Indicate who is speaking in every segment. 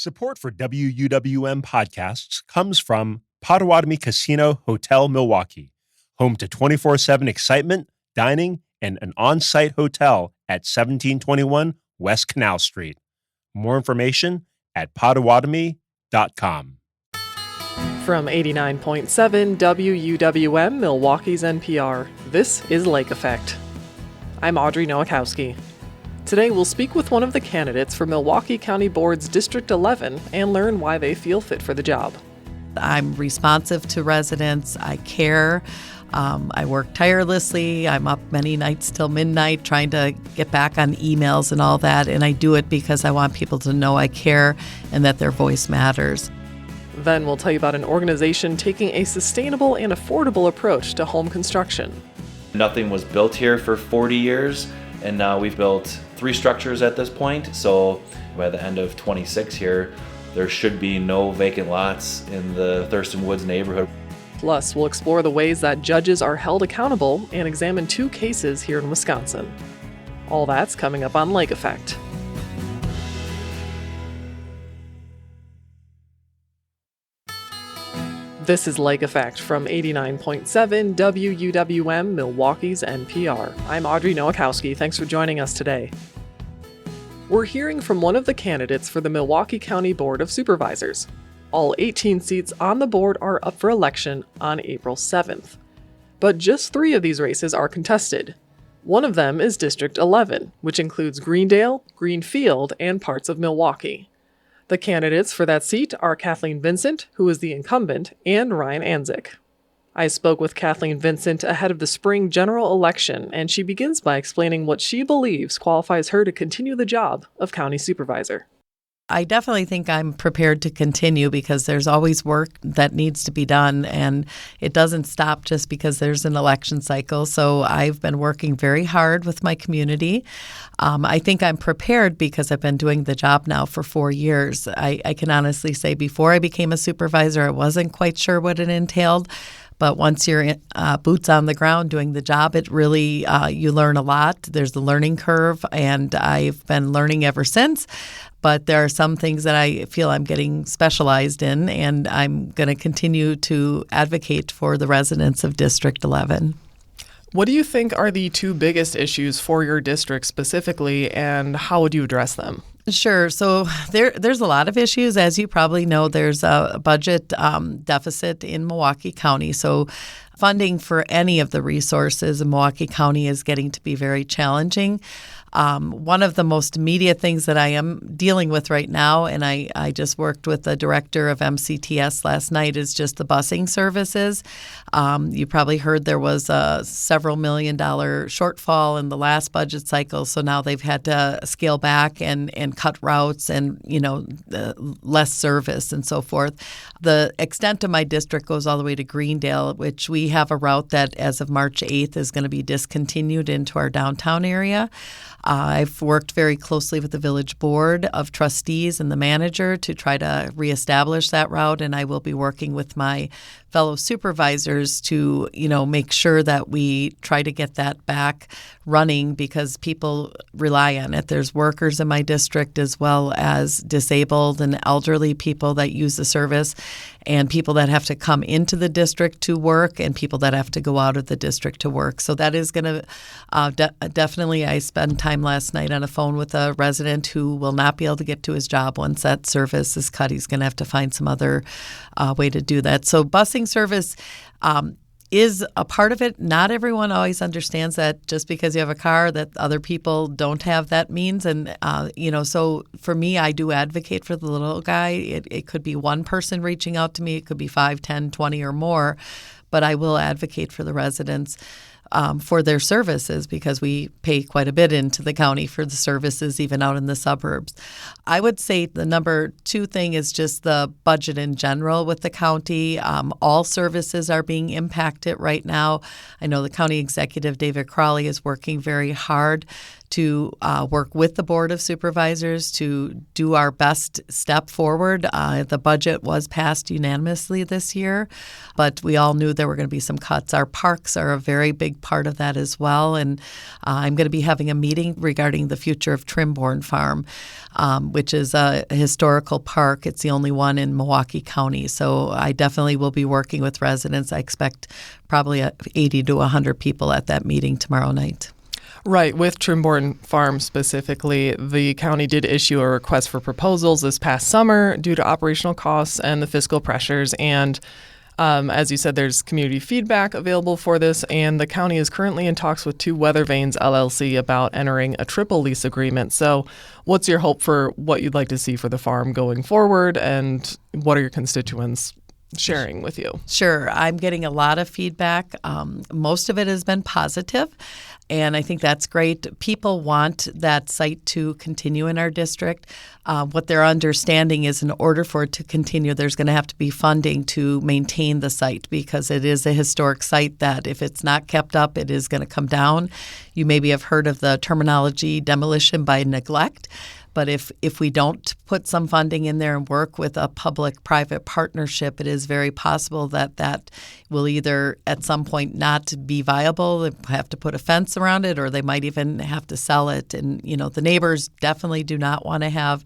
Speaker 1: Support for WUWM podcasts comes from Potawatomi Casino Hotel Milwaukee, home to 24/7 excitement, dining, and an on-site hotel at 1721 West Canal Street. More information at potawatomi.com.
Speaker 2: From 89.7 WUWM, Milwaukee's NPR, this is Lake Effect. I'm Audrey Nowakowski. Today we'll speak with one of the candidates for Milwaukee County Board's District 11 and learn why they feel fit for the job.
Speaker 3: I'm responsive to residents. I care. I work tirelessly. I'm up many nights till midnight trying to get back on emails and all that, and I do it because I want people to know I care and that their voice matters.
Speaker 2: Then we'll tell you about an organization taking a sustainable and affordable approach to home construction.
Speaker 4: Nothing was built here for 40 years, and now we've built 3 structures at this point. So by the end of 26 here, there should be no vacant lots in the Thurston Woods neighborhood.
Speaker 2: Plus, we'll explore the ways that judges are held accountable and examine 2 cases here in Wisconsin. All that's coming up on Lake Effect. This is Lake Effect from 89.7 WUWM, Milwaukee's NPR. I'm Audrey Nowakowski. Thanks for joining us today. We're hearing from one of the candidates for the Milwaukee County Board of Supervisors. All 18 seats on the board are up for election on April 7th. But just 3 of these races are contested. One of them is District 11, which includes Greendale, Greenfield, and parts of Milwaukee. The candidates for that seat are Kathleen Vincent, who is the incumbent, and Ryan Anzik. I spoke with Kathleen Vincent ahead of the spring general election, and she begins by explaining what she believes qualifies her to continue the job of county supervisor.
Speaker 3: I definitely think I'm prepared to continue because there's always work that needs to be done, and it doesn't stop just because there's an election cycle. So I've been working very hard with my community. I think I'm prepared because I've been doing the job now for 4 years. I can honestly say before I became a supervisor, I wasn't quite sure what it entailed. But once you're boots on the ground doing the job, it really, you learn a lot. There's a learning curve, and I've been learning ever since. But there are some things that I feel I'm getting specialized in, and I'm going to continue to advocate for the residents of District 11.
Speaker 2: What do you think are the 2 biggest issues for your district specifically, and how would you address them?
Speaker 3: Sure. So there's a lot of issues. As you probably know, there's a budget deficit in Milwaukee County. So funding for any of the resources in Milwaukee County is getting to be very challenging. One of the most immediate things that I am dealing with right now, and I just worked with the director of MCTS last night, is just the busing services. You probably heard there was a several $1 million shortfall in the last budget cycle, so now they've had to scale back and cut routes and, less service and so forth. The extent of my district goes all the way to Greendale, which we have a route that as of March 8th is going to be discontinued into our downtown area. I've worked very closely with the village board of trustees and the manager to try to reestablish that route, and I will be working with my fellow supervisors to, make sure that we try to get that back running because people rely on it. There's workers in my district as well as disabled and elderly people that use the service, and people that have to come into the district to work and people that have to go out of the district to work. So that is going to definitely, I spent time last night on a phone with a resident who will not be able to get to his job once that service is cut. He's going to have to find some other way to do that. So busing service is a part of it. Not everyone always understands that just because you have a car that other people don't have, that means. And, so for me, I do advocate for the little guy. It could be one person reaching out to me. It could be 5, 10, 20 or more. But I will advocate for the residents for their services because we pay quite a bit into the county for the services, even out in the suburbs. I would say the number 2 thing is just the budget in general with the county. All services are being impacted right now. I know the county executive, David Crawley, is working very hard to work with the Board of Supervisors to do our best step forward. The budget was passed unanimously this year, but we all knew there were going to be some cuts. Our parks are a very big part of that as well, and I'm going to be having a meeting regarding the future of Trimborn Farm, which is a historical park. It's the only one in Milwaukee County, so I definitely will be working with residents. I expect probably 80 to 100 people at that meeting tomorrow night.
Speaker 2: Right. With Trimborn Farm specifically, the county did issue a request for proposals this past summer due to operational costs and the fiscal pressures. And as you said, there's community feedback available for this, and the county is currently in talks with 2 Weather Vanes LLC about entering a triple lease agreement. So what's your hope for what you'd like to see for the farm going forward, and what are your constituents sharing with you?
Speaker 3: Sure. I'm getting a lot of feedback. Most of it has been positive, and I think that's great. People want that site to continue in our district. What they're understanding is in order for it to continue, there's going to have to be funding to maintain the site, because it is a historic site that if it's not kept up, it is going to come down. You maybe have heard of the terminology demolition by neglect. But if we don't put some funding in there and work with a public-private partnership, it is very possible that will either at some point not be viable. They have to put a fence around it, or they might even have to sell it. And, the neighbors definitely do not want to have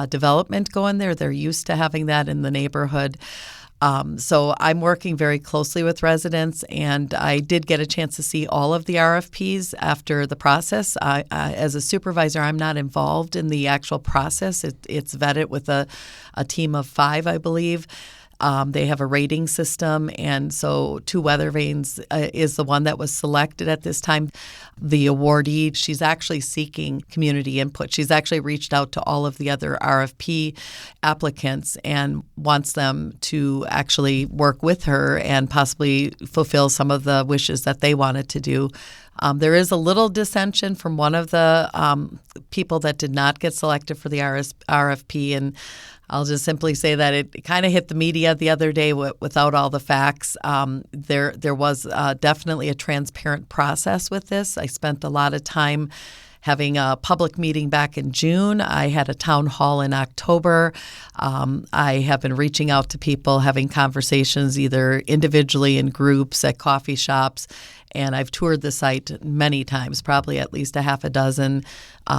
Speaker 3: development go in there. They're used to having that in the neighborhood. So I'm working very closely with residents, and I did get a chance to see all of the RFPs after the process. As a supervisor, I'm not involved in the actual process. It's vetted with a team of 5, I believe. They have a rating system, and so 2 Weather Vanes is the one that was selected at this time. The awardee, she's actually seeking community input. She's actually reached out to all of the other RFP applicants and wants them to actually work with her and possibly fulfill some of the wishes that they wanted to do. There is a little dissension from one of the people that did not get selected for the RFP, and I'll just simply say that it kind of hit the media the other day without all the facts. There was definitely a transparent process with this. I spent a lot of time having a public meeting back in June. I had a town hall in October. I have been reaching out to people, having conversations either individually in groups at coffee shops, and I've toured the site many times, probably at least a half a dozen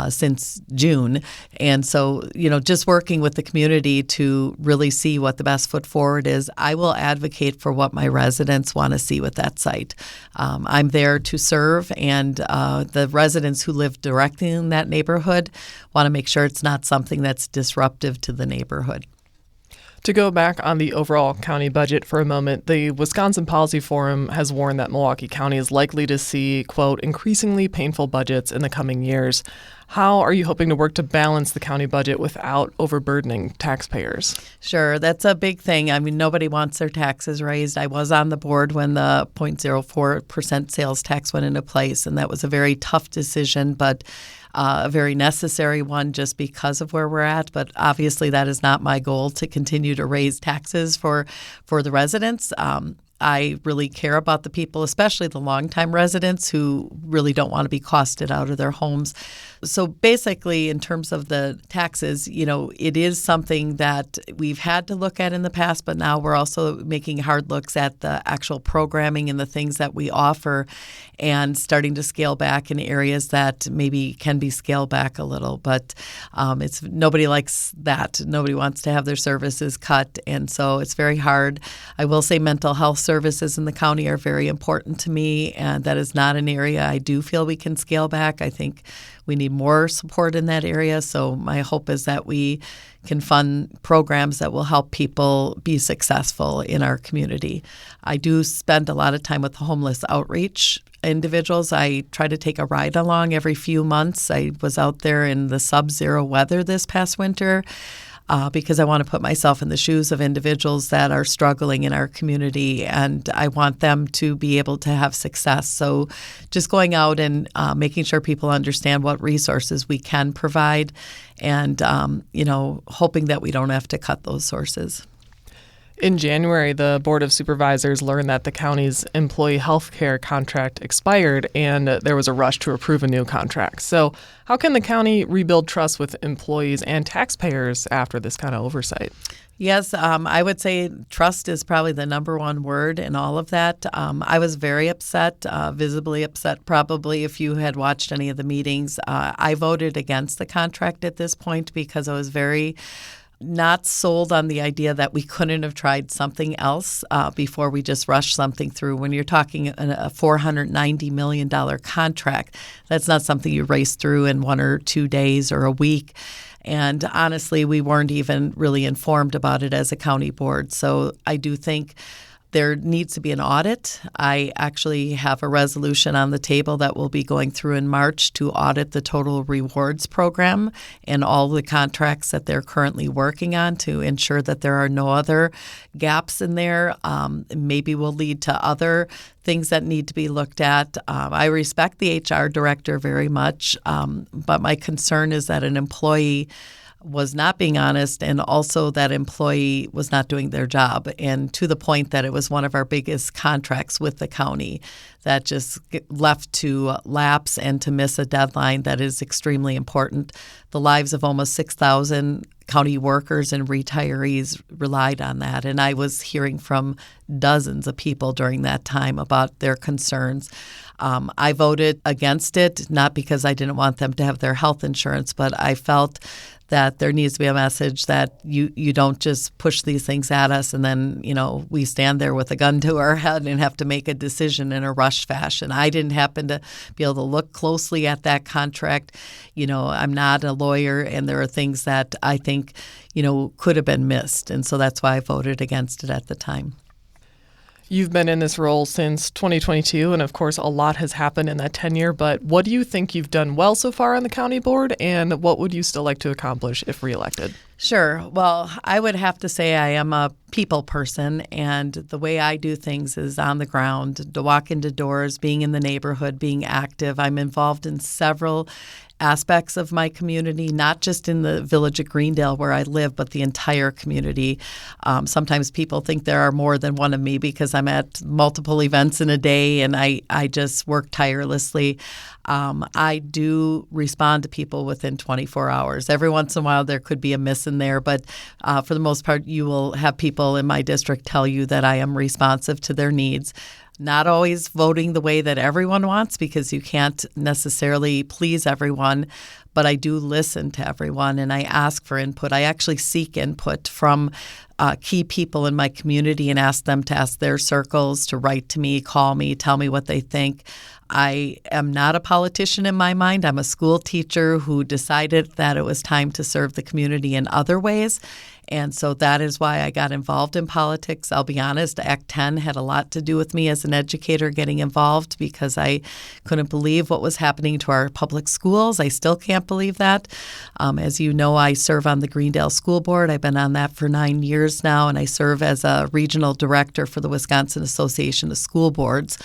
Speaker 3: since June. And so, just working with the community to really see what the best foot forward is, I will advocate for what my residents want to see with that site. I'm there to serve, and the residents who live directly in that neighborhood want to make sure it's not something that's disruptive to the neighborhood.
Speaker 2: To go back on the overall county budget for a moment, the Wisconsin Policy Forum has warned that Milwaukee County is likely to see, quote, increasingly painful budgets in the coming years. How are you hoping to work to balance the county budget without overburdening taxpayers?
Speaker 3: Sure, that's a big thing. I mean, nobody wants their taxes raised. I was on the board when the 0.04% sales tax went into place, and that was a very tough decision, but a very necessary one just because of where we're at. But obviously that is not my goal to continue to raise taxes for the residents. I really care about the people, especially the longtime residents who really don't want to be costed out of their homes. So basically, in terms of the taxes, it is something that we've had to look at in the past, but now we're also making hard looks at the actual programming and the things that we offer and starting to scale back in areas that maybe can be scaled back a little. But nobody likes that. Nobody wants to have their services cut, and so it's very hard. I will say mental health services in the county are very important to me, and that is not an area I do feel we can scale back. I think we need more support in that area. So my hope is that we can fund programs that will help people be successful in our community. I do spend a lot of time with the homeless outreach individuals. I try to take a ride along every few months. I was out there in the sub-zero weather this past winter because I want to put myself in the shoes of individuals that are struggling in our community, and I want them to be able to have success. So just going out and making sure people understand what resources we can provide and, hoping that we don't have to cut those sources.
Speaker 2: In January, the Board of Supervisors learned that the county's employee health care contract expired, and there was a rush to approve a new contract. So how can the county rebuild trust with employees and taxpayers after this kind of oversight?
Speaker 3: Yes, I would say trust is probably the number one word in all of that. I was very upset, visibly upset probably if you had watched any of the meetings. I voted against the contract at this point because I was very not sold on the idea that we couldn't have tried something else before we just rushed something through. When you're talking a $490 million contract, that's not something you race through in 1 or 2 days or a week. And honestly, we weren't even really informed about it as a county board. So I do think there needs to be an audit. I actually have a resolution on the table that we'll be going through in March to audit the total rewards program and all the contracts that they're currently working on to ensure that there are no other gaps in there. Maybe will lead to other things that need to be looked at. I respect the HR director very much, but my concern is that an employee was not being honest, and also that employee was not doing their job, and to the point that it was one of our biggest contracts with the county that just left to lapse and to miss a deadline that is extremely important. The lives of almost 6,000 county workers and retirees relied on that, and I was hearing from dozens of people during that time about their concerns. I voted against it, not because I didn't want them to have their health insurance, but I felt that there needs to be a message that you don't just push these things at us and then, we stand there with a gun to our head and have to make a decision in a rush fashion. I didn't happen to be able to look closely at that contract. I'm not a lawyer, and there are things that I think, could have been missed. And so that's why I voted against it at the time.
Speaker 2: You've been in this role since 2022, and of course, a lot has happened in that tenure. But what do you think you've done well so far on the county board, and what would you still like to accomplish if reelected?
Speaker 3: Sure. Well, I would have to say I am a people person, and the way I do things is on the ground, to walk into doors, being in the neighborhood, being active. I'm involved in several aspects of my community, not just in the village of Greendale where I live, but the entire community. Sometimes people think there are more than one of me because I'm at multiple events in a day, and I just work tirelessly. I do respond to people within 24 hours. Every once in a while there could be a miss in there, but for the most part you will have people in my district tell you that I am responsive to their needs. Not always voting the way that everyone wants, because you can't necessarily please everyone, but I do listen to everyone and I ask for input. I actually seek input from key people in my community and ask them to ask their circles to write to me, call me, tell me what they think. I am not a politician in my mind. I'm a school teacher who decided that it was time to serve the community in other ways. And so that is why I got involved in politics. I'll be honest, Act 10 had a lot to do with me as an educator getting involved, because I couldn't believe what was happening to our public schools. I still can't believe that. As you know, I serve on the Greendale School Board. I've been on that for 9 years now, and I serve as a regional director for the Wisconsin Association of School Boards.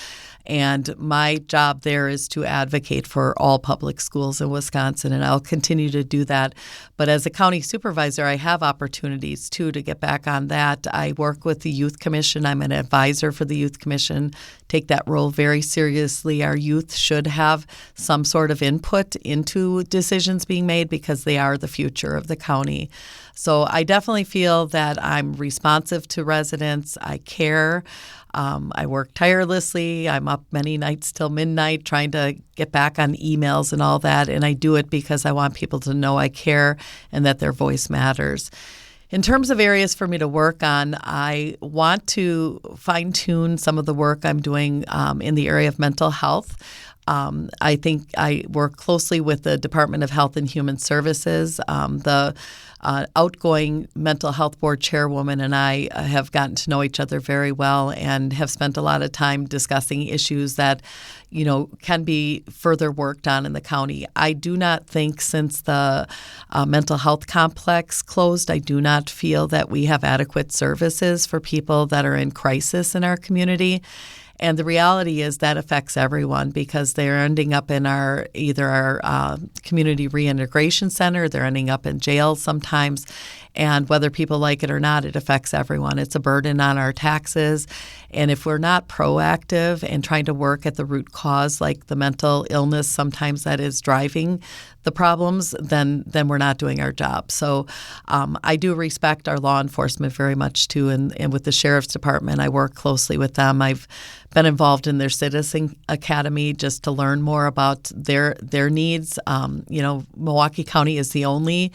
Speaker 3: And my job there is to advocate for all public schools in Wisconsin, and I'll continue to do that. But as a county supervisor, I have opportunities, too, to get back on that. I work with the Youth Commission. I'm an advisor for the Youth Commission. Take that role very seriously. Our youth should have some sort of input into decisions being made because they are the future of the county. So I definitely feel that I'm responsive to residents. I care. I work tirelessly. I'm up many nights till midnight trying to get back on emails and all that. And I do it because I want people to know I care and that their voice matters. In terms of areas for me to work on, I want to fine-tune some of the work I'm doing in the area of mental health. I think I work closely with the Department of Health and Human Services. The outgoing mental health board chairwoman and I have gotten to know each other very well and have spent a lot of time discussing issues that, can be further worked on in the county. I do not think since the mental health complex closed, I do not feel that we have adequate services for people that are in crisis in our community. And the reality is that affects everyone because they're ending up in either our community reintegration center, they're ending up in jail sometimes. And whether people like it or not, it affects everyone. It's a burden on our taxes. And if we're not proactive and trying to work at the root cause, like the mental illness sometimes that is driving the problems, then we're not doing our job. So I do respect our law enforcement very much, too. And with the Sheriff's Department, I work closely with them. I've been involved in their Citizen Academy just to learn more about their needs. Milwaukee County is the only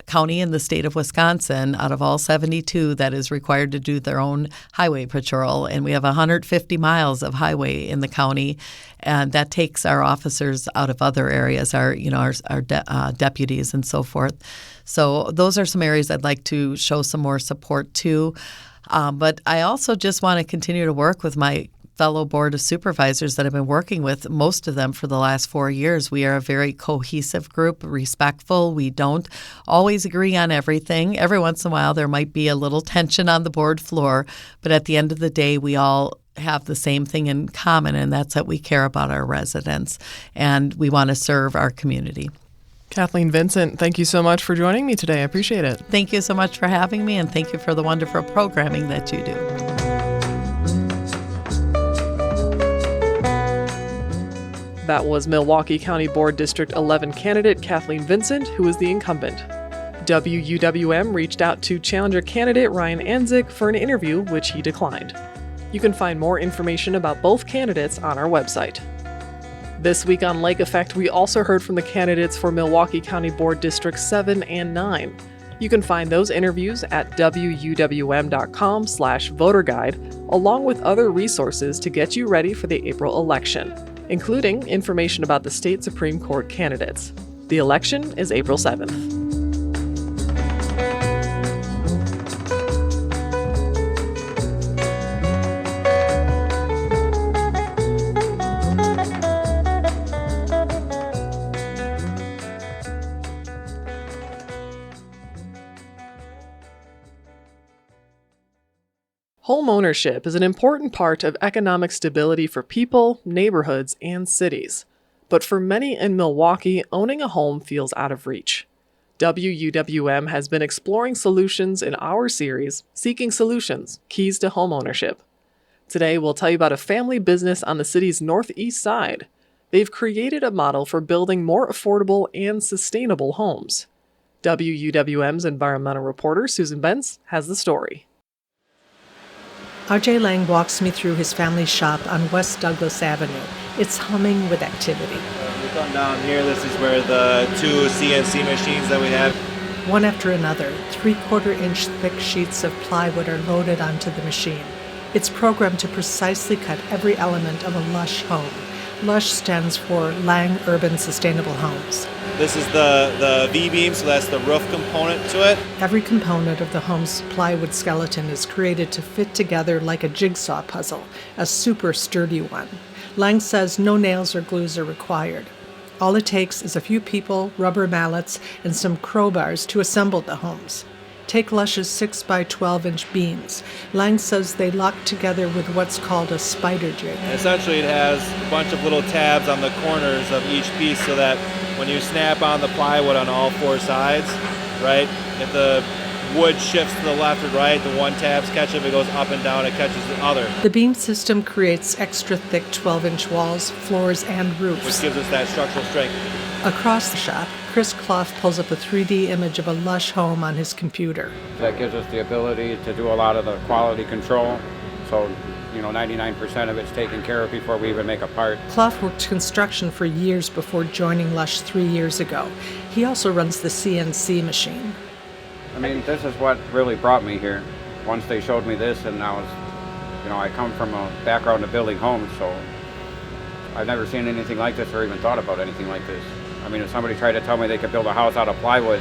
Speaker 3: county in the state of Wisconsin out of all 72 that is required to do their own highway patrol. And we have 150 miles of highway in the county, and that takes our officers out of other areas, our deputies and so forth. So those are some areas I'd like to show some more support to. But I also just want to continue to work with my fellow board of supervisors that I've been working with, most of them for the last 4 years. We are a very cohesive group, respectful. We don't always agree on everything. Every once in a while, there might be a little tension on the board floor, but at the end of the day, we all have the same thing in common, and that's that we care about our residents and we want to serve our community.
Speaker 2: Kathleen Vincent, thank you so much for joining me today. I appreciate it.
Speaker 3: Thank you so much for having me, and thank you for the wonderful programming that you do.
Speaker 2: That was Milwaukee County Board District 11 candidate Kathleen Vincent, who is the incumbent. WUWM reached out to challenger candidate Ryan Anzik for an interview, which he declined. You can find more information about both candidates on our website. This week on Lake Effect, we also heard from the candidates for Milwaukee County Board Districts 7 and 9. You can find those interviews at wuwm.com/voter guide, along with other resources to get you ready for the April election, including information about the state Supreme Court candidates. The election is April 7th. Home ownership is an important part of economic stability for people, neighborhoods, and cities. But for many in Milwaukee, owning a home feels out of reach. WUWM has been exploring solutions in our series, Seeking Solutions, Keys to Home Ownership. Today, we'll tell you about a family business on the city's northeast side. They've created a model for building more affordable and sustainable homes. WUWM's environmental reporter, Susan Benz, has the story.
Speaker 5: R.J. Lang walks me through his family's shop on West Douglas Avenue. It's humming with activity.
Speaker 6: We come down here, this is where the 2 CNC machines that we have.
Speaker 5: One after another, 3/4-inch thick sheets of plywood are loaded onto the machine. It's programmed to precisely cut every element of a LUSH home. LUSH stands for Lang Urban Sustainable Homes.
Speaker 6: This is the V-beam, so that's the roof component to it.
Speaker 5: Every component of the home's plywood skeleton is created to fit together like a jigsaw puzzle, a super sturdy one. Lang says no nails or glues are required. All it takes is a few people, rubber mallets, and some crowbars to assemble the homes. Take LUSH's 6x12-inch beams. Lang says they lock together with what's called a spider jig.
Speaker 6: Essentially, it has a bunch of little tabs on the corners of each piece so that when you snap on the plywood on all 4 sides, right, if the wood shifts to the left or right, the one tab's catch it. If it goes up and down, it catches the other.
Speaker 5: The beam system creates extra thick 12-inch walls, floors, and roofs,
Speaker 6: which gives us that structural strength.
Speaker 5: Across the shop, Chris Clough pulls up a 3D image of a LUSH home on his computer.
Speaker 7: That gives us the ability to do a lot of the quality control. So, 99% of it's taken care of before we even make a part.
Speaker 5: Clough worked construction for years before joining LUSH 3 years ago. He also runs the CNC machine.
Speaker 7: This is what really brought me here. Once they showed me this, and I come from a background of building homes, so I've never seen anything like this or even thought about anything like this. If somebody tried to tell me they could build a house out of plywood,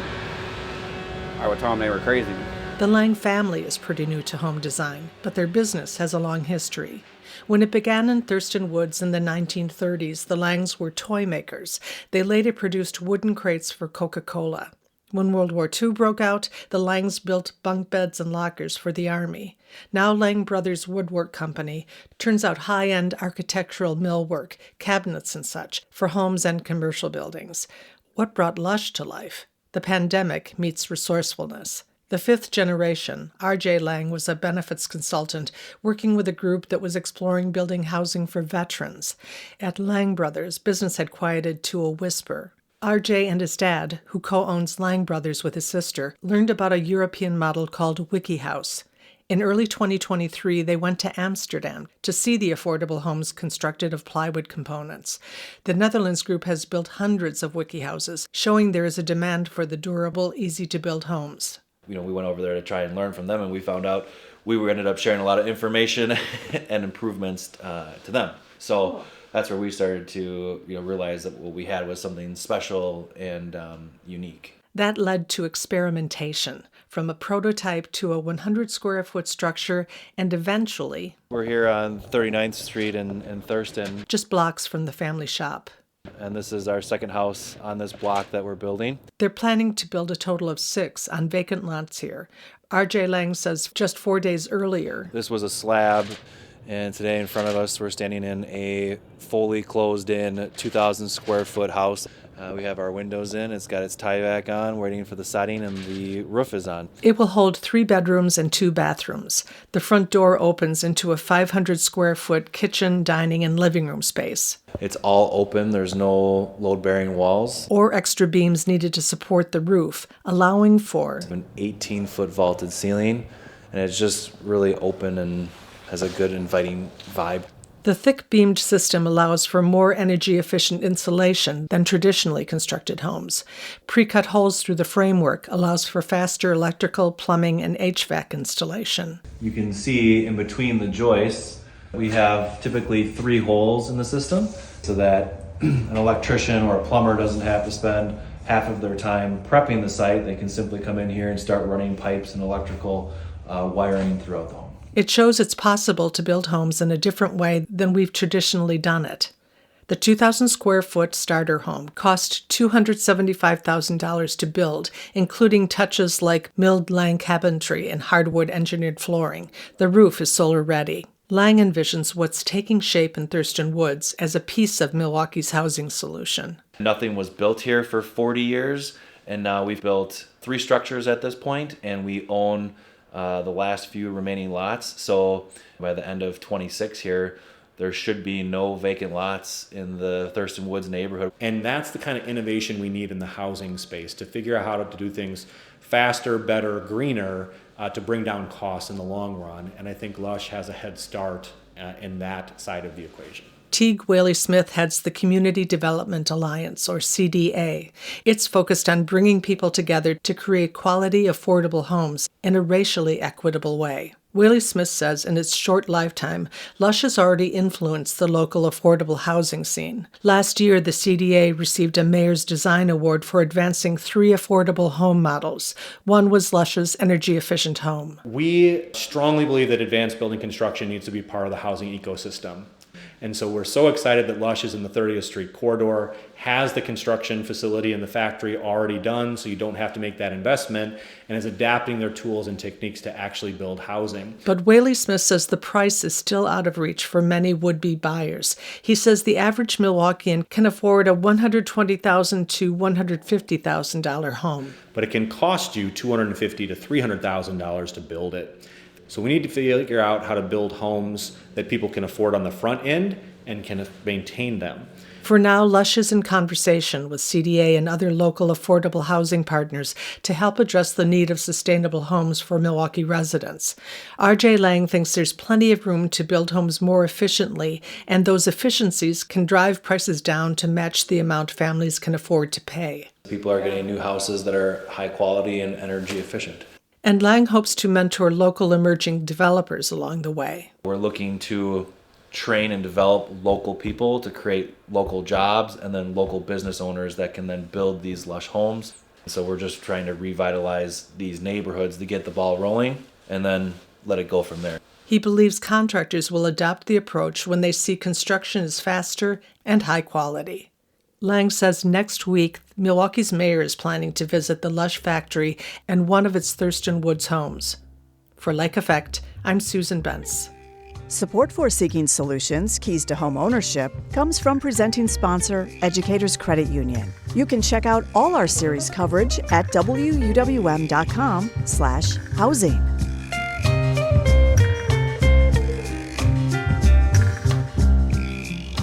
Speaker 7: I would tell them they were crazy.
Speaker 5: The Lang family is pretty new to home design, but their business has a long history. When it began in Thurston Woods in the 1930s, the Langs were toy makers. They later produced wooden crates for Coca-Cola. When World War II broke out, the Langs built bunk beds and lockers for the Army. Now Lang Brothers Woodwork Company turns out high-end architectural millwork, cabinets and such, for homes and commercial buildings. What brought LUSH to life? The pandemic meets resourcefulness. The fifth generation, R.J. Lang, was a benefits consultant working with a group that was exploring building housing for veterans. At Lang Brothers, business had quieted to a whisper. R.J. and his dad, who co-owns Lang Brothers with his sister, learned about a European model called WikiHouse. In early 2023, they went to Amsterdam to see the affordable homes constructed of plywood components. The Netherlands group has built hundreds of WikiHouses, showing there is a demand for the durable, easy-to-build homes.
Speaker 4: We went over there to try and learn from them, and we found out we ended up sharing a lot of information and improvements to them. So that's where we started to realize that what we had was something special and unique.
Speaker 5: That led to experimentation, from a prototype to a 100 square foot structure, and eventually...
Speaker 6: We're here on 39th Street in Thurston.
Speaker 5: Just blocks from the family shop.
Speaker 6: And this is our second house on this block that we're building.
Speaker 5: They're planning to build a total of 6 on vacant lots here. R.J. Lang says just 4 days earlier...
Speaker 6: This was a slab, and today in front of us we're standing in a fully closed-in 2,000 square foot house. We have our windows in, it's got its tie-back on, waiting for the siding, and the roof is on.
Speaker 5: It will hold 3 bedrooms and 2 bathrooms. The front door opens into a 500 square foot kitchen, dining, and living room space.
Speaker 4: It's all open, there's no load-bearing walls.
Speaker 5: Or extra beams needed to support the roof, allowing for
Speaker 4: an 18-foot vaulted ceiling, and it's just really open and has a good inviting vibe.
Speaker 5: The thick-beamed system allows for more energy-efficient insulation than traditionally constructed homes. Pre-cut holes through the framework allows for faster electrical, plumbing, and HVAC installation.
Speaker 4: You can see in between the joists, we have typically 3 holes in the system so that an electrician or a plumber doesn't have to spend half of their time prepping the site. They can simply come in here and start running pipes and electrical wiring throughout the home.
Speaker 5: It shows it's possible to build homes in a different way than we've traditionally done it. The 2,000 square foot starter home cost $275,000 to build, including touches like milled Lang cabinetry and hardwood engineered flooring. The roof is solar ready. Lang envisions what's taking shape in Thurston Woods as a piece of Milwaukee's housing solution.
Speaker 4: Nothing was built here for 40 years, and now we've built 3 structures at this point, and we own the last few remaining lots. So by the end of 26 here, there should be no vacant lots in the Thurston Woods neighborhood.
Speaker 1: And that's the kind of innovation we need in the housing space, to figure out how to do things faster, better, greener, to bring down costs in the long run. And I think LUSH has a head start in that side of the equation.
Speaker 5: Teague Whaley-Smith heads the Community Development Alliance, or CDA. It's focused on bringing people together to create quality, affordable homes in a racially equitable way. Whaley-Smith says in its short lifetime, LUSH has already influenced the local affordable housing scene. Last year, the CDA received a Mayor's Design Award for advancing 3 affordable home models. One was LUSH's energy-efficient home.
Speaker 1: We strongly believe that advanced building construction needs to be part of the housing ecosystem. And so we're so excited that LUSH is in the 30th Street corridor, has the construction facility and the factory already done, so you don't have to make that investment, and is adapting their tools and techniques to actually build housing.
Speaker 5: But Whaley-Smith says the price is still out of reach for many would-be buyers. He says the average Milwaukeean can afford a $120,000 to $150,000 home.
Speaker 1: But it can cost you $250,000 to $300,000 to build it. So we need to figure out how to build homes that people can afford on the front end and can maintain them.
Speaker 5: For now, LUSH is in conversation with CDA and other local affordable housing partners to help address the need of sustainable homes for Milwaukee residents. R.J. Lang thinks there's plenty of room to build homes more efficiently, and those efficiencies can drive prices down to match the amount families can afford to pay.
Speaker 4: People are getting new houses that are high quality and energy efficient.
Speaker 5: And Lang hopes to mentor local emerging developers along the way.
Speaker 4: We're looking to train and develop local people to create local jobs, and then local business owners that can then build these LUSH homes. So we're just trying to revitalize these neighborhoods to get the ball rolling and then let it go from there.
Speaker 5: He believes contractors will adopt the approach when they see construction is faster and high quality. Lang says next week, Milwaukee's mayor is planning to visit the LUSH factory and one of its Thurston Woods homes. For Lake Effect, I'm Susan Bentz.
Speaker 8: Support for Seeking Solutions, Keys to Home Ownership, comes from presenting sponsor, Educators Credit Union. You can check out all our series coverage at wuwm.com/housing.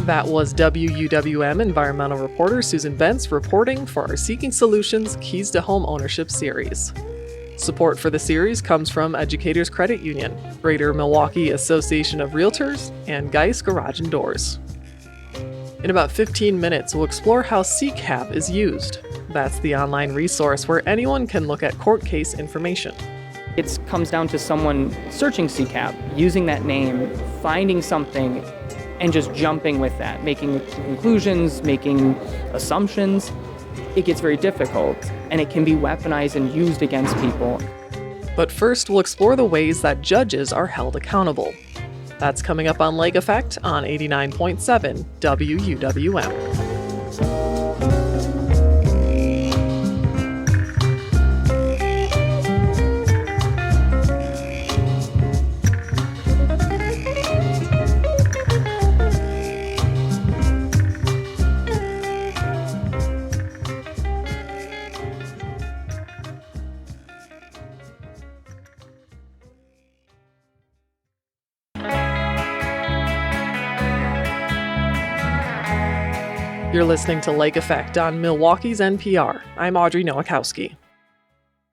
Speaker 2: That was WUWM environmental reporter Susan Bentz reporting for our Seeking Solutions Keys to Home Ownership series. Support for the series comes from Educators Credit Union, Greater Milwaukee Association of Realtors, and Geis Garage and Doors. In about 15 minutes, we'll explore how CCAP is used. That's the online resource where anyone can look at court case information.
Speaker 9: It comes down to someone searching CCAP, using that name, finding something, and just jumping with that, making conclusions, making assumptions. It gets very difficult, and it can be weaponized and used against people.
Speaker 2: But first, we'll explore the ways that judges are held accountable. That's coming up on Lake Effect on 89.7 WUWM. You're listening to Lake Effect on Milwaukee's NPR. I'm Audrey Nowakowski.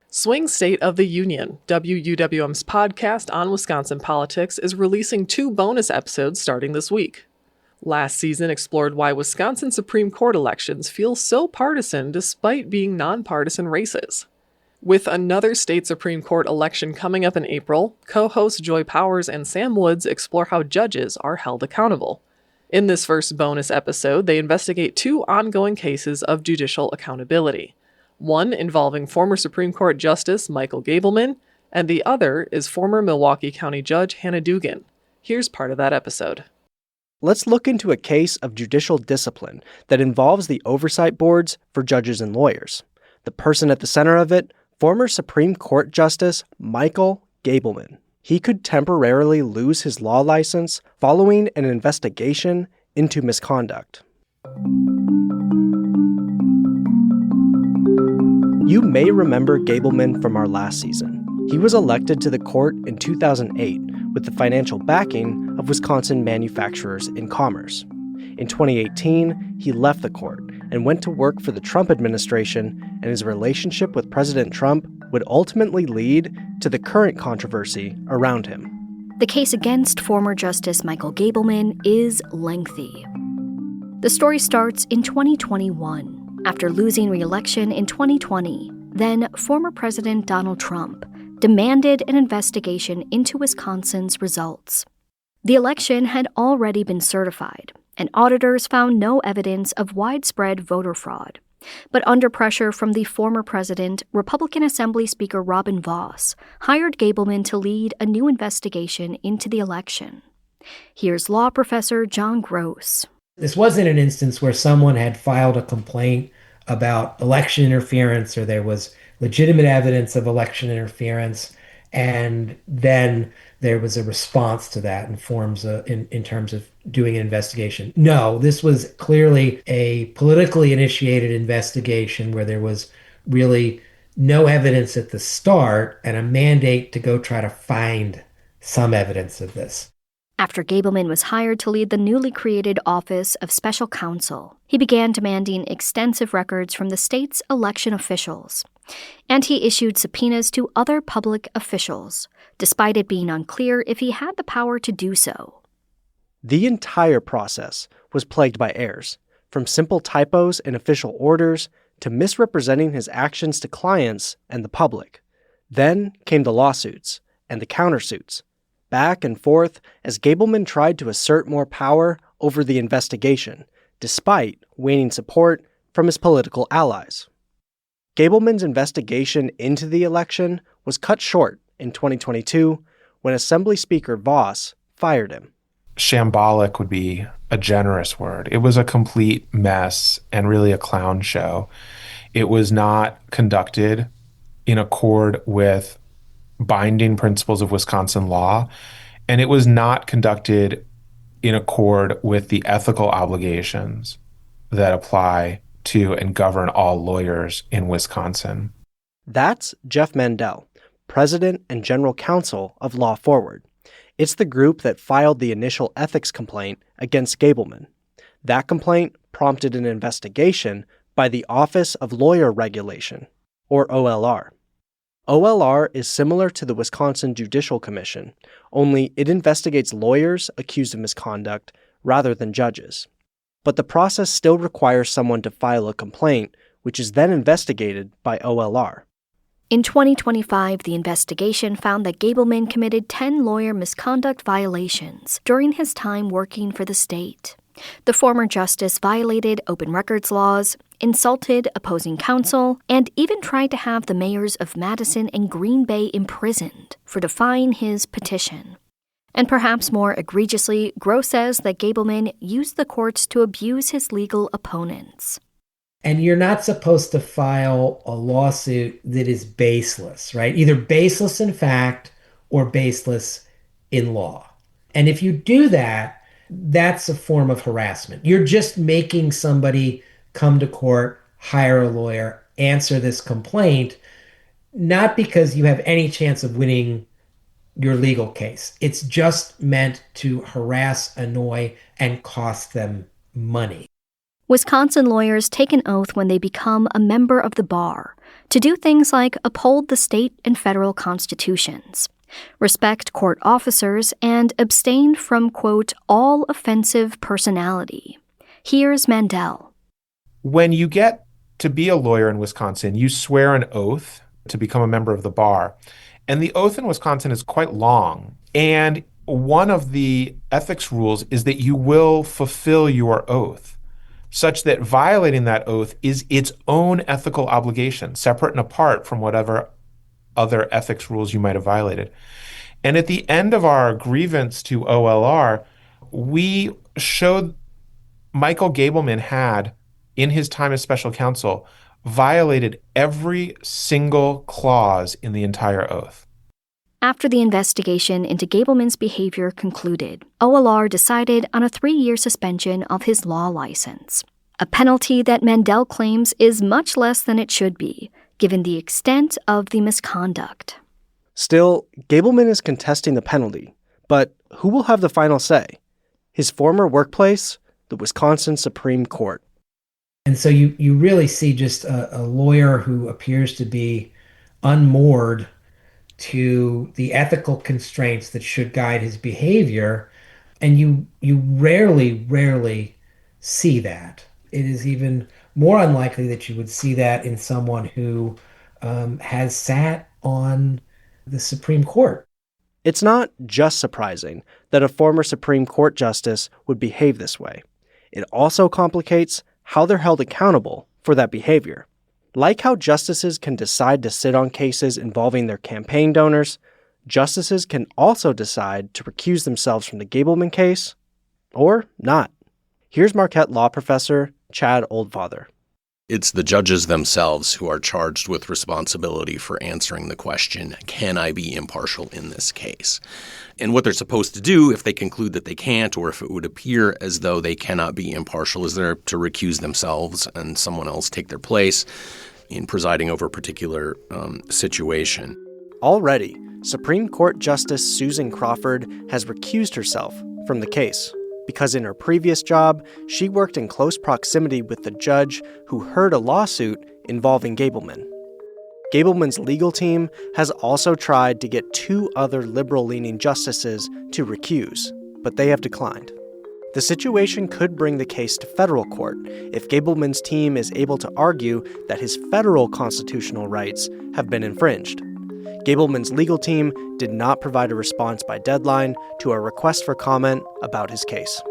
Speaker 2: Swing State of the Union, WUWM's podcast on Wisconsin politics, is releasing 2 bonus episodes starting this week. Last season explored why Wisconsin Supreme Court elections feel so partisan despite being nonpartisan races. With another state Supreme Court election coming up in April, co-hosts Joy Powers and Sam Woods explore how judges are held accountable. In this first bonus episode, they investigate 2 ongoing cases of judicial accountability. One involving former Supreme Court Justice Michael Gableman, and the other is former Milwaukee County Judge Hannah Dugan. Here's part of that episode.
Speaker 10: Let's look into a case of judicial discipline that involves the oversight boards for judges and lawyers. The person at the center of it, former Supreme Court Justice Michael Gableman. He could temporarily lose his law license following an investigation into misconduct. You may remember Gableman from our last season. He was elected to the court in 2008 with the financial backing of Wisconsin Manufacturers in Commerce. In 2018, he left the court and went to work for the Trump administration, and his relationship with President Trump would ultimately lead to the current controversy around him.
Speaker 11: The case against former Justice Michael Gableman is lengthy. The story starts in 2021. After losing re-election in 2020, then former President Donald Trump demanded an investigation into Wisconsin's results. The election had already been certified, and auditors found no evidence of widespread voter fraud. But under pressure from the former president, Republican Assembly Speaker Robin Vos hired Gableman to lead a new investigation into the election. Here's law professor John Gross.
Speaker 12: This wasn't an instance where someone had filed a complaint about election interference or there was legitimate evidence of election interference, and then there was a response to that in terms of doing an investigation. No, this was clearly a politically initiated investigation where there was really no evidence at the start and a mandate to go try to find some evidence of this.
Speaker 11: After Gableman was hired to lead the newly created Office of Special Counsel, he began demanding extensive records from the state's election officials. And he issued subpoenas to other public officials, despite it being unclear if he had the power to do so.
Speaker 10: The entire process was plagued by errors, from simple typos in official orders to misrepresenting his actions to clients and the public. Then came the lawsuits and the countersuits, back and forth as Gableman tried to assert more power over the investigation, despite waning support from his political allies. Gableman's investigation into the election was cut short in 2022 when Assembly Speaker Vos fired him.
Speaker 13: Shambolic would be a generous word. It was a complete mess and really a clown show. It was not conducted in accord with binding principles of Wisconsin law, and it was not conducted in accord with the ethical obligations that apply to and govern all lawyers in Wisconsin.
Speaker 10: That's Jeff Mandel, president and general counsel of Law Forward. It's the group that filed the initial ethics complaint against Gableman. That complaint prompted an investigation by the Office of Lawyer Regulation, or OLR. OLR is similar to the Wisconsin Judicial Commission, only it investigates lawyers accused of misconduct rather than judges. But the process still requires someone to file a complaint, which is then investigated by OLR.
Speaker 11: In 2025, the investigation found that Gableman committed 10 lawyer misconduct violations during his time working for the state. The former justice violated open records laws, insulted opposing counsel, and even tried to have the mayors of Madison and Green Bay imprisoned for defying his petition. And perhaps more egregiously, Gross says that Gableman used the courts to abuse his legal opponents.
Speaker 12: And you're not supposed to file a lawsuit that is baseless, right? Either baseless in fact or baseless in law. And if you do that, that's a form of harassment. You're just making somebody come to court, hire a lawyer, answer this complaint, not because you have any chance of winning your legal case. It's just meant to harass, annoy, and cost them money.
Speaker 11: Wisconsin lawyers take an oath when they become a member of the bar to do things like uphold the state and federal constitutions, respect court officers, and abstain from, quote, all offensive personality. Here's Mandel.
Speaker 13: When you get to be a lawyer in Wisconsin, you swear an oath to become a member of the bar. And the oath in Wisconsin is quite long. And one of the ethics rules is that you will fulfill your oath, such that violating that oath is its own ethical obligation, separate and apart from whatever other ethics rules you might have violated. And at the end of our grievance to OLR, we showed Michael Gableman had, in his time as special counsel, violated every single clause in the entire oath.
Speaker 11: After the investigation into Gableman's behavior concluded, OLR decided on a 3-year suspension of his law license, a penalty that Mandel claims is much less than it should be, given the extent of the misconduct.
Speaker 10: Still, Gableman is contesting the penalty, but who will have the final say? His former workplace, the Wisconsin Supreme Court.
Speaker 12: And so you really see just a lawyer who appears to be unmoored to the ethical constraints that should guide his behavior. And you rarely see that. It is even more unlikely that you would see that in someone who has sat on the Supreme Court.
Speaker 10: It's not just surprising that a former Supreme Court justice would behave this way. It also complicates how they're held accountable for that behavior. Like how justices can decide to sit on cases involving their campaign donors, justices can also decide to recuse themselves from the Gableman case, or not. Here's Marquette law professor Chad Oldfather.
Speaker 14: It's the judges themselves who are charged with responsibility for answering the question, can I be impartial in this case? And what they're supposed to do if they conclude that they can't, or if it would appear as though they cannot be impartial, is they're to recuse themselves and someone else take their place in presiding over a particular situation.
Speaker 10: Already, Supreme Court Justice Susan Crawford has recused herself from the case because in her previous job, she worked in close proximity with the judge who heard a lawsuit involving Gableman. Gableman's legal team has also tried to get 2 other liberal-leaning justices to recuse, but they have declined. The situation could bring the case to federal court if Gableman's team is able to argue that his federal constitutional rights have been infringed. Gableman's legal team did not provide a response by deadline to a request for comment about his case.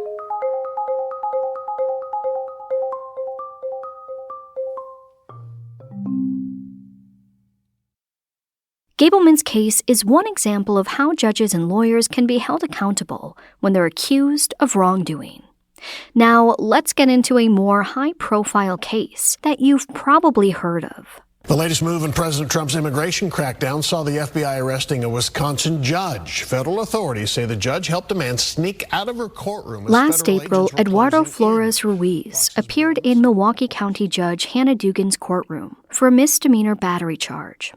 Speaker 11: Gableman's case is one example of how judges and lawyers can be held accountable when they're accused of wrongdoing. Now, let's get into a more high-profile case that you've probably heard of.
Speaker 15: The latest move in President Trump's immigration crackdown saw the FBI arresting a Wisconsin judge. Federal authorities say the judge helped a man sneak out of her courtroom.
Speaker 11: Last April, Eduardo Flores Ruiz appeared in Milwaukee County Judge Hannah Dugan's courtroom for a misdemeanor battery charge.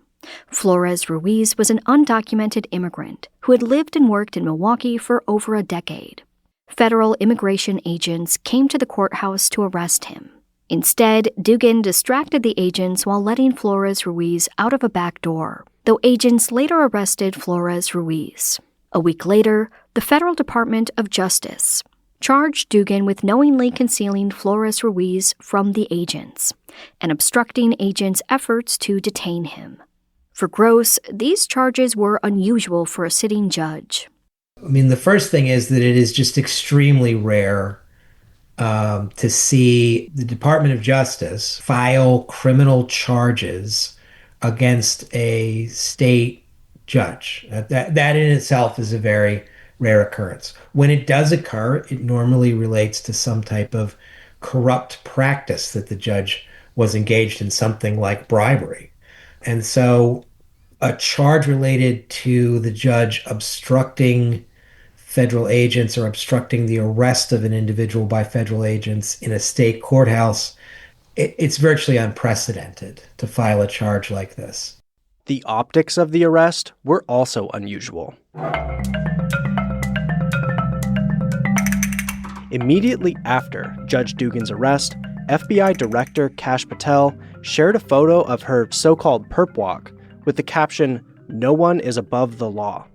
Speaker 11: Flores Ruiz was an undocumented immigrant who had lived and worked in Milwaukee for over a decade. Federal immigration agents came to the courthouse to arrest him. Instead, Dugan distracted the agents while letting Flores Ruiz out of a back door, though agents later arrested Flores Ruiz. A week later, the Federal Department of Justice charged Dugan with knowingly concealing Flores Ruiz from the agents and obstructing agents' efforts to detain him. For Gross, these charges were unusual for a sitting judge.
Speaker 12: I mean, the first thing is that it is just extremely rare to see the Department of Justice file criminal charges against a state judge. That in itself is a very rare occurrence. When it does occur, it normally relates to some type of corrupt practice that the judge was engaged in, something like bribery. And so a charge related to the judge obstructing federal agents or obstructing the arrest of an individual by federal agents in a state courthouse, it's virtually unprecedented to file a charge like this.
Speaker 10: The optics of the arrest were also unusual. Immediately after Judge Dugan's arrest, FBI Director Kash Patel shared a photo of her so-called perp walk with the caption, "No one is above the law."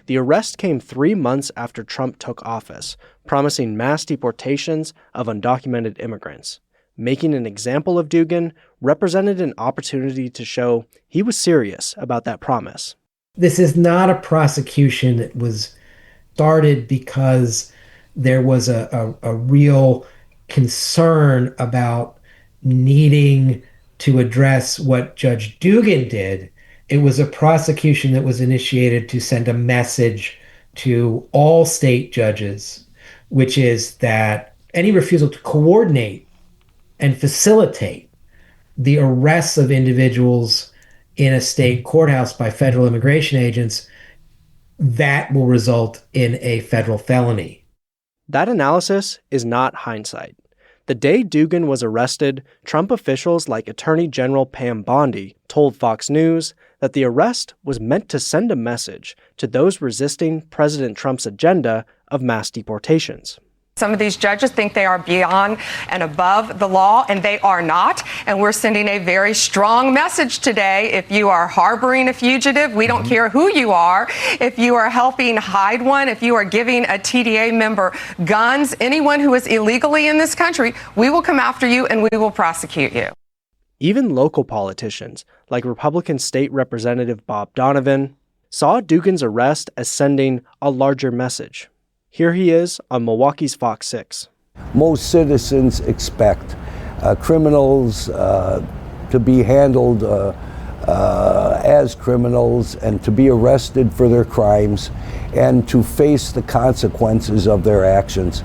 Speaker 10: The arrest came 3 months after Trump took office, promising mass deportations of undocumented immigrants. Making an example of Dugan represented an opportunity to show he was serious about that promise.
Speaker 12: This is not a prosecution that was started because there was a real concern about needing to address what Judge Dugan did. It was a prosecution that was initiated to send a message to all state judges, which is that any refusal to coordinate and facilitate the arrests of individuals in a state courthouse by federal immigration agents, that will result in a federal felony.
Speaker 10: That analysis is not hindsight. The day Dugan was arrested, Trump officials like Attorney General Pam Bondi told Fox News that the arrest was meant to send a message to those resisting President Trump's agenda of mass deportations.
Speaker 16: Some of these judges think they are beyond and above the law, and they are not. And we're sending a very strong message today. If you are harboring a fugitive, we don't care who you are. If you are helping hide one, if you are giving a TDA member guns, anyone who is illegally in this country, we will come after you and we will prosecute you.
Speaker 10: Even local politicians, like Republican State Representative Bob Donovan, saw Dugan's arrest as sending a larger message. Here he is on Milwaukee's Fox 6.
Speaker 17: Most citizens expect criminals to be handled as criminals and to be arrested for their crimes and to face the consequences of their actions.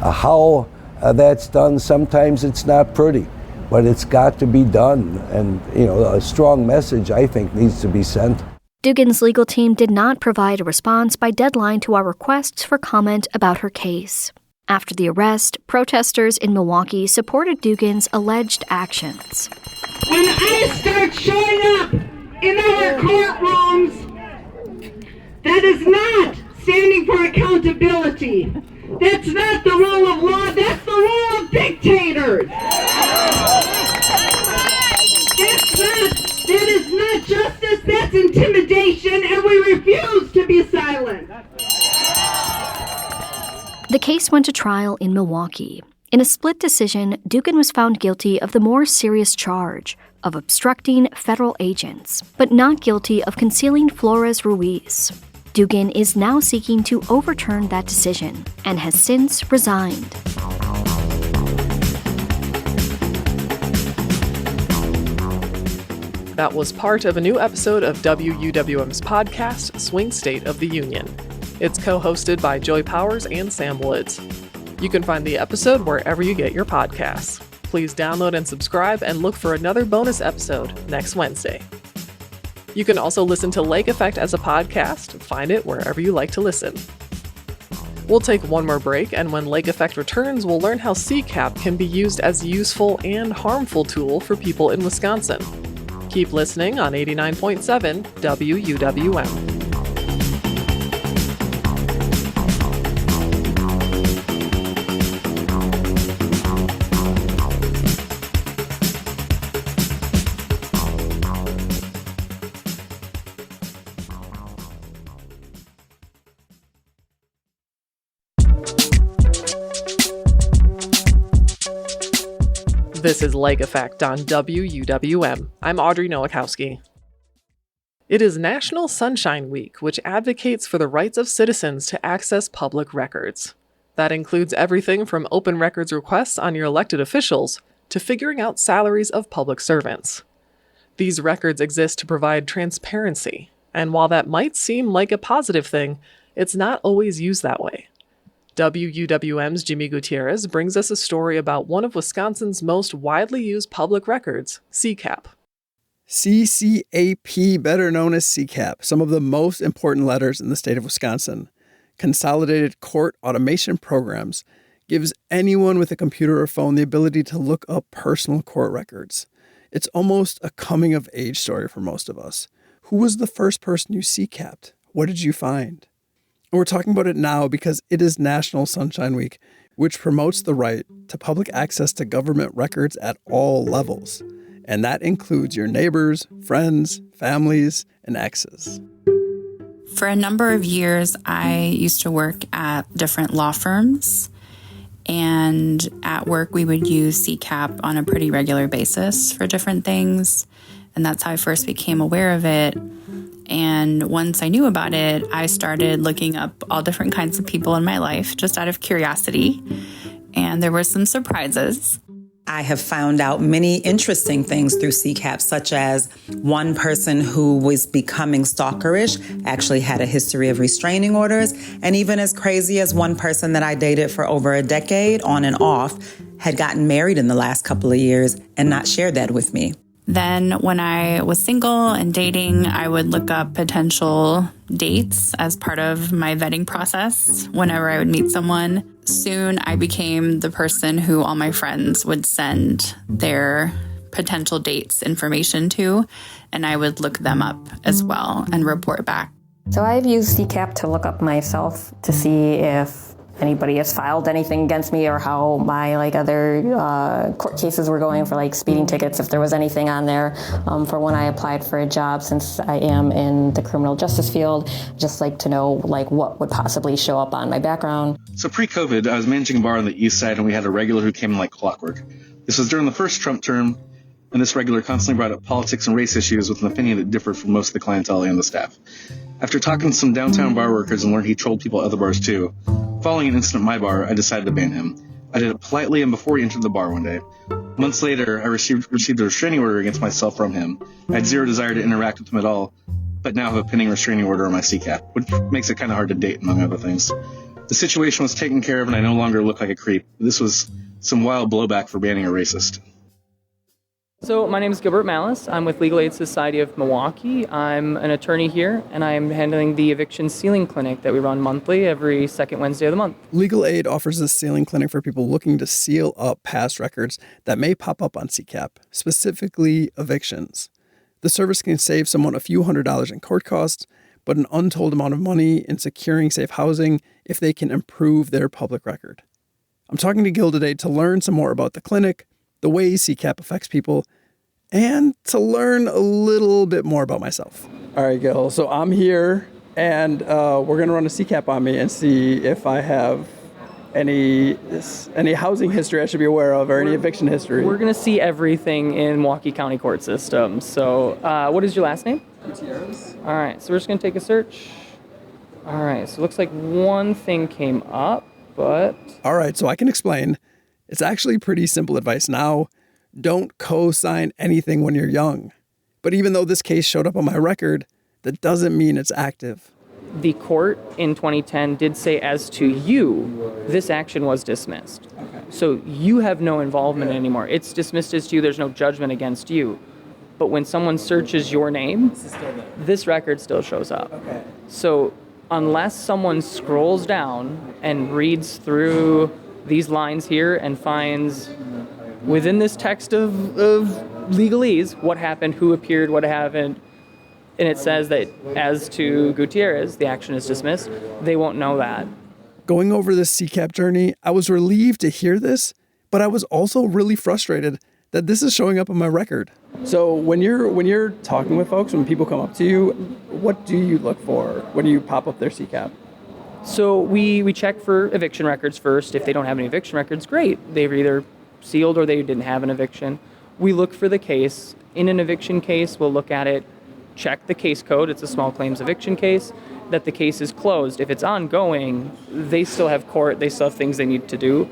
Speaker 17: How that's done, sometimes it's not pretty, but it's got to be done. And, a strong message, I think, needs to be sent.
Speaker 11: Dugan's legal team did not provide a response by deadline to our requests for comment about her case. After the arrest, protesters in Milwaukee supported Dugan's alleged actions.
Speaker 18: When I start showing up in our courtrooms, that is not standing for accountability. That's not the rule of law, that's the rule of dictators. That is not justice, that's intimidation, and we refuse to be silent.
Speaker 11: The case went to trial in Milwaukee. In a split decision, Dugan was found guilty of the more serious charge of obstructing federal agents, but not guilty of concealing Flores Ruiz. Dugan is now seeking to overturn that decision and has since resigned.
Speaker 2: That was part of a new episode of WUWM's podcast, Swing State of the Union. It's co-hosted by Joy Powers and Sam Woods. You can find the episode wherever you get your podcasts. Please download and subscribe and look for another bonus episode next Wednesday. You can also listen to Lake Effect as a podcast. Find it wherever you like to listen. We'll take one more break, and when Lake Effect returns, we'll learn how CCAP can be used as a useful and harmful tool for people in Wisconsin. Keep listening on 89.7 WUWM. This is Lake Effect on WUWM. I'm Audrey Nowakowski. It is National Sunshine Week, which advocates for the rights of citizens to access public records. That includes everything from open records requests on your elected officials to figuring out salaries of public servants. These records exist to provide transparency, and while that might seem like a positive thing, it's not always used that way. WUWM's Jimmy Gutierrez brings us a story about one of Wisconsin's most widely used public records, CCAP.
Speaker 19: CCAP, better known as CCAP, some of the most important letters in the state of Wisconsin. Consolidated Court Automation Programs gives anyone with a computer or phone the ability to look up personal court records. It's almost a coming-of-age story for most of us. Who was the first person you CCAP'd? What did you find? And we're talking about it now because it is National Sunshine Week, which promotes the right to public access to government records at all levels. And that includes your neighbors, friends, families, and exes.
Speaker 20: For a number of years, I used to work at different law firms. And at work, we would use CCAP on a pretty regular basis for different things. And that's how I first became aware of it. And once I knew about it, I started looking up all different kinds of people in my life just out of curiosity. And there were some surprises.
Speaker 21: I have found out many interesting things through CCAP, such as one person who was becoming stalkerish actually had a history of restraining orders. And even as crazy as one person that I dated for over a decade on and off had gotten married in the last couple of years and not shared that with me.
Speaker 20: Then when I was single and dating, I would look up potential dates as part of my vetting process whenever I would meet someone. Soon I became the person who all my friends would send their potential dates information to, and I would look them up as well and report back.
Speaker 22: So I've used CCAP to look up myself to see if anybody has filed anything against me or how my other court cases were going for speeding tickets, if there was anything on there for when I applied for a job. Since I am in the criminal justice field, just like to know what would possibly show up on my background.
Speaker 23: So pre-COVID, I was managing a bar on the east side and we had a regular who came in like clockwork. This was during the first Trump term, and this regular constantly brought up politics and race issues with an opinion that differed from most of the clientele and the staff. After talking to some downtown bar workers and learned he trolled people at other bars too, following an incident at my bar, I decided to ban him. I did it politely and before he entered the bar one day. Months later, I received a restraining order against myself from him. I had zero desire to interact with him at all, but now have a pending restraining order on my CCAP, which makes it kind of hard to date, among other things. The situation was taken care of and I no longer look like a creep. This was some wild blowback for banning a racist.
Speaker 9: So my name is Gilbert Malice. I'm with Legal Aid Society of Milwaukee. I'm an attorney here, and I'm handling the eviction sealing clinic that we run monthly every second Wednesday of the month.
Speaker 19: Legal Aid offers a sealing clinic for people looking to seal up past records that may pop up on CCAP, specifically evictions. The service can save someone a few $100s in court costs, but an untold amount of money in securing safe housing if they can improve their public record. I'm talking to Gil today to learn some more about the clinic, the ways CCAP affects people, and to learn a little bit more about myself. All right, Gil, so I'm here, and we're going to run a CCAP on me and see if I have any housing history I should be aware of or any eviction history.
Speaker 9: We're going to see everything in Milwaukee County court system. So what is your last name?
Speaker 19: Gutierrez.
Speaker 9: All right, so we're just going to take a search. All right, so it looks like one thing came up, but...
Speaker 19: All right, so I can explain. It's actually pretty simple advice now. Don't co-sign anything when you're young. But even though this case showed up on my record, that doesn't mean it's active.
Speaker 9: The court in 2010 did say, as to you, this action was dismissed. So you have no involvement anymore. It's dismissed as to you. There's no judgment against you. But when someone searches your name, this record still shows up. So unless someone scrolls down and reads through these lines here and finds within this text of legalese what happened, who appeared, what happened, and it says that as to Gutierrez, the action is dismissed, they won't know that.
Speaker 19: Going over this CCAP journey, I was relieved to hear this, but I was also really frustrated that this is showing up on my record. So when you're talking with folks, when people come up to you, what do you look for when you pop up their CCAP?
Speaker 9: So we check for eviction records first. If they don't have any eviction records, great. They've either sealed or they didn't have an eviction. We look for the case. In an eviction case, we'll look at it, check the case code. It's a small claims eviction case, that the case is closed. If it's ongoing, they still have court, they still have things they need to do.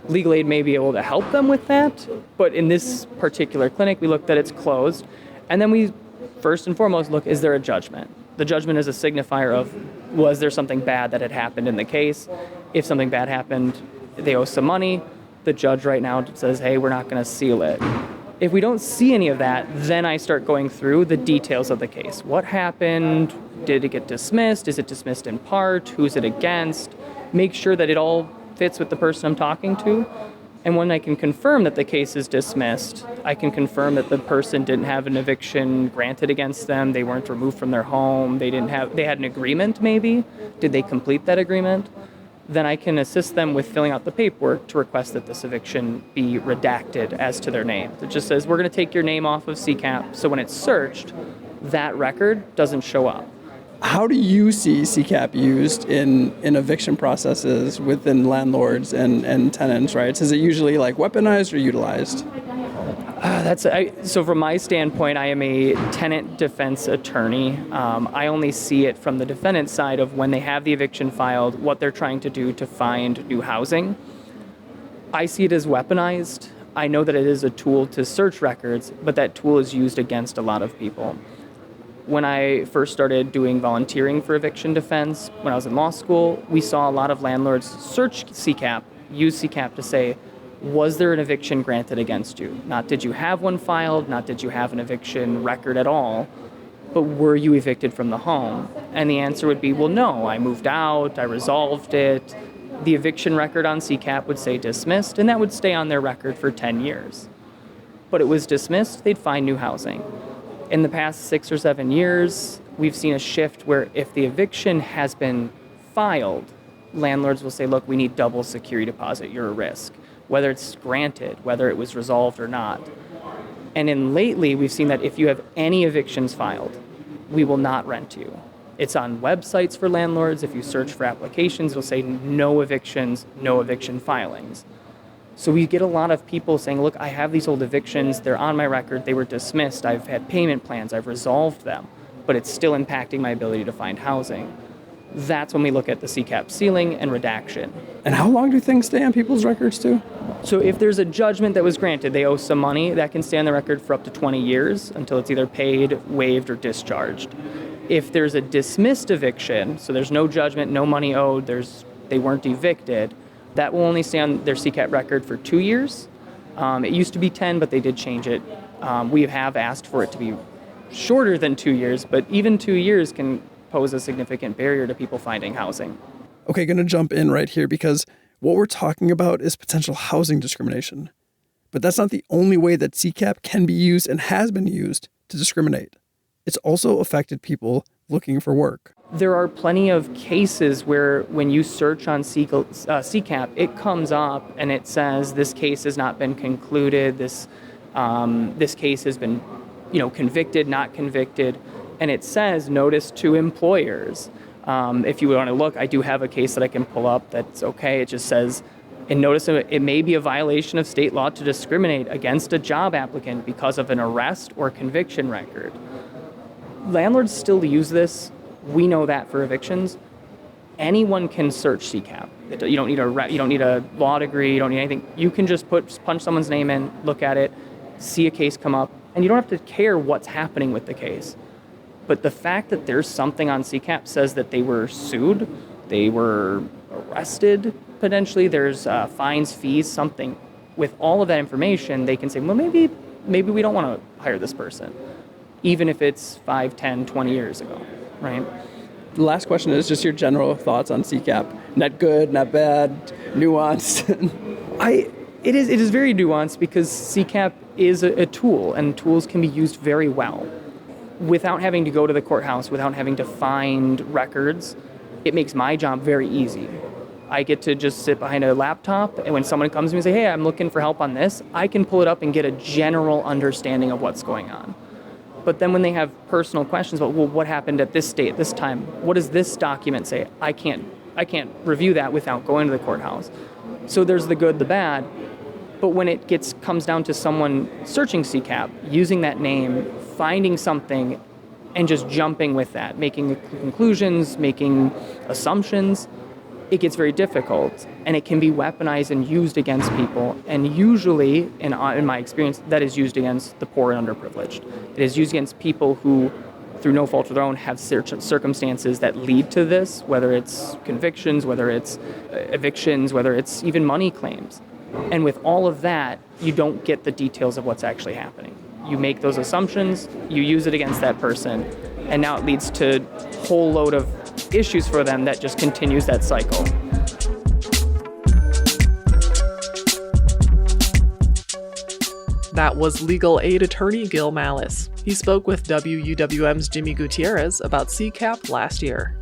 Speaker 9: Legal aid may be able to help them with that, but in this particular clinic, we look that it's closed. And then we, first and foremost, look, is there a judgment? The judgment is a signifier of, was there something bad that had happened in the case? If something bad happened, they owe some money. The judge right now says, hey, we're not going to seal it. If we don't see any of that, then I start going through the details of the case. What happened? Did it get dismissed? Is it dismissed in part? Who's it against? Make sure that it all fits with the person I'm talking to. And when I can confirm that the case is dismissed, I can confirm that the person didn't have an eviction granted against them, they weren't removed from their home, they had an agreement maybe. Did they complete that agreement? Then I can assist them with filling out the paperwork to request that this eviction be redacted as to their name. It just says, we're going to take your name off of CCAP, so when it's searched, that record doesn't show up.
Speaker 19: How do you see CCAP used in eviction processes within landlords and tenants, right? Is it usually like weaponized or utilized?
Speaker 9: So from my standpoint, I am a tenant defense attorney. I only see it from the defendant's side of when they have the eviction filed, what they're trying to do to find new housing. I see it as weaponized. I know that it is a tool to search records, but that tool is used against a lot of people. When I first started doing volunteering for eviction defense, when I was in law school, we saw a lot of landlords search CCAP, use CCAP to say, was there an eviction granted against you? Not did you have one filed, not did you have an eviction record at all, but were you evicted from the home? And the answer would be, well, no, I moved out, I resolved it. The eviction record on CCAP would say dismissed, and that would stay on their record for 10 years. But it was dismissed, they'd find new housing. In the past 6 or 7 years, we've seen a shift where if the eviction has been filed, landlords will say, look, we need double security deposit, you're a risk. Whether it's granted, whether it was resolved or not. And lately, we've seen that if you have any evictions filed, we will not rent you. It's on websites for landlords. If you search for applications, it'll say no evictions, no eviction filings. So we get a lot of people saying, look, I have these old evictions, they're on my record, they were dismissed, I've had payment plans, I've resolved them, but it's still impacting my ability to find housing. That's when we look at the CCAP sealing and redaction.
Speaker 19: And how long do things stay on people's records too?
Speaker 9: So if there's a judgment that was granted, they owe some money, that can stay on the record for up to 20 years until it's either paid, waived, or discharged. If there's a dismissed eviction, so there's no judgment, no money owed, they weren't evicted, that will only stay on their CCAP record for 2 years. It used to be 10, but they did change it. We have asked for it to be shorter than 2 years, but even 2 years can pose a significant barrier to people finding housing.
Speaker 19: Okay, going to jump in right here because what we're talking about is potential housing discrimination. But that's not the only way that CCAP can be used and has been used to discriminate. It's also affected people looking for work.
Speaker 9: There are plenty of cases where when you search on CCAP, it comes up and it says this case has not been concluded, this case has been convicted, not convicted, and it says notice to employers. If you want to look, I do have a case that I can pull up that's okay. It just says, and notice it may be a violation of state law to discriminate against a job applicant because of an arrest or conviction record. Landlords still use this. We know that for evictions. Anyone can search CCAP. You don't need a law degree. You don't need anything. You can just punch someone's name in, look at it, see a case come up, and you don't have to care what's happening with the case. But the fact that there's something on CCAP says that they were sued, they were arrested, potentially, there's fines, fees, something. With all of that information, they can say, well, maybe we don't want to hire this person, even if it's 5, 10, 20 years ago, right?
Speaker 19: The last question is just your general thoughts on CCAP. Not good, not bad, nuanced.
Speaker 9: It is very nuanced because CCAP is a tool, and tools can be used very well. Without having to go to the courthouse, without having to find records, it makes my job very easy. I get to just sit behind a laptop, and when someone comes to me and say, hey, I'm looking for help on this, I can pull it up and get a general understanding of what's going on. But then when they have personal questions about, well, what happened at this date, this time, what does this document say? I can't review that without going to the courthouse. So there's the good, the bad. But when it comes down to someone searching CCAP, using that name, finding something, and just jumping with that, making conclusions, making assumptions, it gets very difficult, and it can be weaponized and used against people. And usually, in my experience, that is used against the poor and underprivileged. It is used against people who, through no fault of their own, have circumstances that lead to this, whether it's convictions, whether it's evictions, whether it's even money claims. And with all of that, you don't get the details of what's actually happening. You make those assumptions, you use it against that person, and now it leads to a whole load of issues for them that just continues that cycle.
Speaker 2: That was legal aid attorney Gil Malice. He spoke with WUWM's Jimmy Gutierrez about CCAP last year.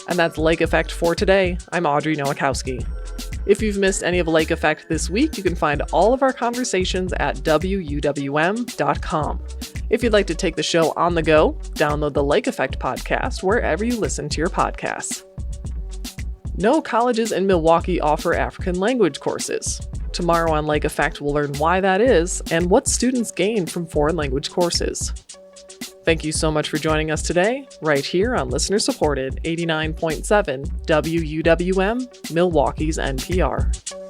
Speaker 2: And that's Lake Effect for today. I'm Audrey Nowakowski. If you've missed any of Lake Effect this week, you can find all of our conversations at WUWM.com. If you'd like to take the show on the go, download the Lake Effect podcast wherever you listen to your podcasts. No colleges in Milwaukee offer African language courses. Tomorrow on Lake Effect, we'll learn why that is and what students gain from foreign language courses. Thank you so much for joining us today, right here on listener-supported 89.7 WUWM, Milwaukee's NPR.